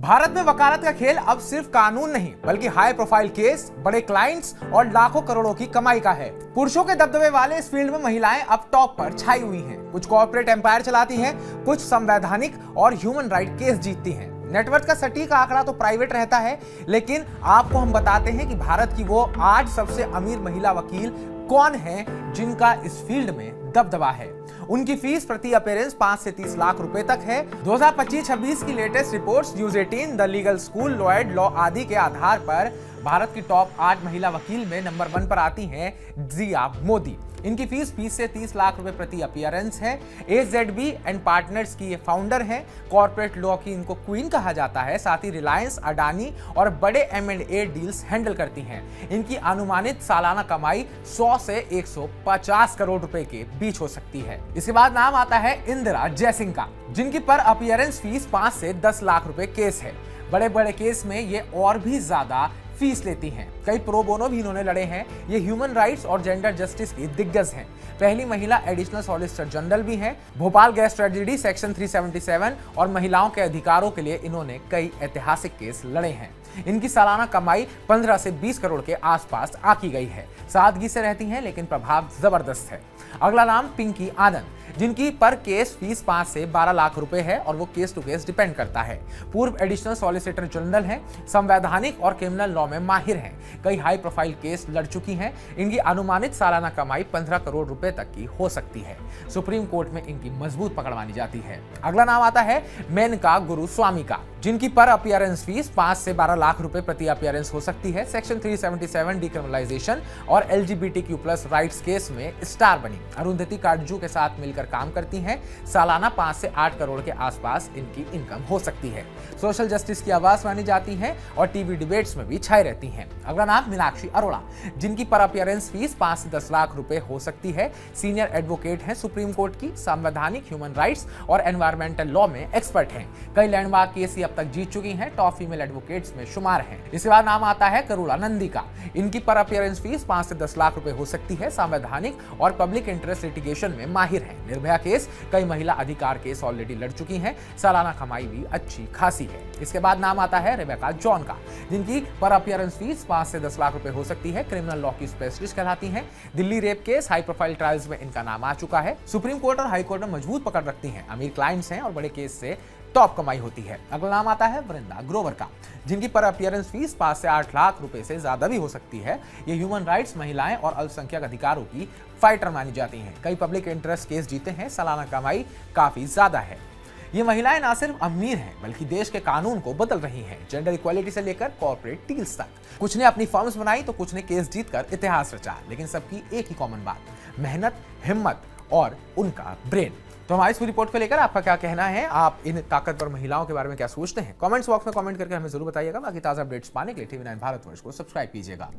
भारत में वकालत का खेल अब सिर्फ कानून नहीं बल्कि हाई प्रोफाइल केस, बड़े क्लाइंट्स और लाखों करोड़ों की कमाई का है। पुरुषों के दबदबे वाले इस फील्ड में महिलाएं अब टॉप पर छाई हुई हैं। कुछ कॉर्पोरेट एम्पायर चलाती हैं, कुछ संवैधानिक और ह्यूमन राइट केस जीतती हैं। नेटवर्थ का सटीक आंकड़ा तो प्राइवेट रहता है, लेकिन आपको हम बताते हैं कि भारत की वो 8 सबसे अमीर महिला वकील कौन हैं जिनका इस फील्ड में दबदबा है। उनकी फीस प्रति अपीयरेंस 5 से 30 लाख रुपए तक है। 2025-26 की latest reports, news 18, the legal school, Lloyd law आदि के आधार पर भारत की टॉप 8 महिला वकील में नंबर 1 पर आती हैं जिया मोदी। इनकी फीस 20 से 30 लाख रुपए प्रति अपीयरेंस है। AZB एंड पार्टनर्स की ये फाउंडर हैं। कॉर्पोरेट लॉ की इनको क्वीन कहा जाता है। साथ ही रिलायंस, अडानी और बड़े M&A डील्स हैंडल करती हैं। इनकी अनुमानित सालाना कमाई 100 से 150 करोड़ रुपए के बीच हो सकती है। इसके बाद नाम आता है इंदिरा जयसिंह का, जिनकी पर अपीयरेंस फीस 5 से 10 लाख रुपए केस है। बड़े बड़े केस में ये और भी ज्यादा फीस लेती हैं। कई प्रो बोनो भी इन्होंने लड़े हैं। ये ह्यूमन राइट्स और जेंडर जस्टिस की दिग्गज हैं। पहली महिला एडिशनल सॉलिसिटर जनरल भी हैं। भोपाल गैस ट्रेजेडी, सेक्शन 377 और महिलाओं के अधिकारों के लिए इन्होंने कई ऐतिहासिक केस लड़े हैं। इनकी सालाना कमाई 15 से 20 करोड़ के आसपास आकी गई है। सादगी से रहती हैं लेकिन प्रभाव जबरदस्त है। अगला नाम पिंकी आनंद, जिनकी पर केस फीस 5 से 12 लाख रुपए है और वो केस टू केस डिपेंड करता है। पूर्व एडिशनल सॉलिसिटर जनरल हैं, संवैधानिक और क्रिमिनल लॉ में माहिर हैं। कई हाई प्रोफाइल केस लड़ चुकी हैं। इनकी अनुमानित सालाना कमाई 15 करोड़ रुपए तक की हो सकती है। सुप्रीम कोर्ट में इनकी मजबूत पकड़ मानी जाती है। अगला नाम आता है मेनका गुरुस्वामी का, जिनकी पर अपीयरेंस फीस 5 से 12 लाख रुपए प्रति अपीयरेंस हो सकती है। सेक्शन 377 डिक्रिमिनलाइजेशन और LGBTQ+ राइट्स केस में स्टार बनी। अरुंधति काटजू के साथ मिलकर काम करती हैं। सालाना 5 से 8 करोड़ के आसपास इनकी इनकम हो सकती है। सोशल जस्टिस की आवाज मानी जाती हैं और टीवी डिबेट्स में भी छाई रहती हैं। अगला नाम मीनाक्षी अरोड़ा, जिनकी पर अपीयरेंस फीस 5 से 10 लाख रुपए हो सकती है। सीनियर एडवोकेट हैं सुप्रीम कोर्ट की, संवैधानिक, ह्यूमन राइट्स और एनवायरमेंटल लॉ में एक्सपर्ट हैं। कई लैंडमार्क केस अब तक जीत चुकी हैं। टॉप फीमेल एडवोकेट्स में शुमार हैं। इसके बाद नाम आता है करुणा नंदी का। इनकी पर अपीयरेंस फीस 5 से 10 लाख रुपए हो सकती है। संवैधानिक और पब्लिक इंटरेस्ट लिटिगेशन में माहिर हैं। निर्भया केस, कई महिला अधिकार केस ऑलरेडी लड़ चुकी हैं। सालाना कमाई भी अच्छी खासी है। इसके बाद नाम आता है रेबेका जॉन का, जिनकी पर अपीयरेंस फीस 5 से 10 लाख रुपए हो सकती है। क्रिमिनल लॉ की स्पेशलिस्ट कहलाती हैं। Delhi rape case, high profile trials में इनका नाम आ चुका है। सुप्रीम कोर्ट और हाई कोर्ट में मजबूत पकड़ रखती हैं। अमीर क्लाइंट्स हैं और बड़े केस से टॉप कमाई होती है। अगला नाम आता है वृंदा ग्रोवर का, जिनकी पर अपीयरेंस फीस 5 से 8 लाख रुपए से ज्यादा भी हो सकती है। ये ह्यूमन राइट्स, महिलाएं और अल्पसंख्यक अधिकारों की फाइटर मानी जाती हैं। कई पब्लिक इंटरेस्ट केस जीते हैं। सालाना कमाई काफी ज्यादा है। ये महिलाएं ना सिर्फ अमीर हैं बल्कि देश के कानून को बदल रही हैं, जेंडर इक्वालिटी से लेकर कॉर्पोरेट डील्स तक। कुछ ने अपनी फर्म्स बनाई तो कुछ ने केस जीतकर इतिहास रचा, लेकिन सबकी एक ही कॉमन बात, मेहनत, हिम्मत और उनका ब्रेन। तो हमारी इस रिपोर्ट को लेकर आपका क्या कहना है? आप इन ताकतवर महिलाओं के बारे में क्या सोचते हैं? कमेंट्स बॉक्स में कमेंट करके हमें जरूर बताइएगा। बाकी ताजा अपडेट्स पाने के लिए TV9 भारतवर्ष को सब्सक्राइब कीजिएगा।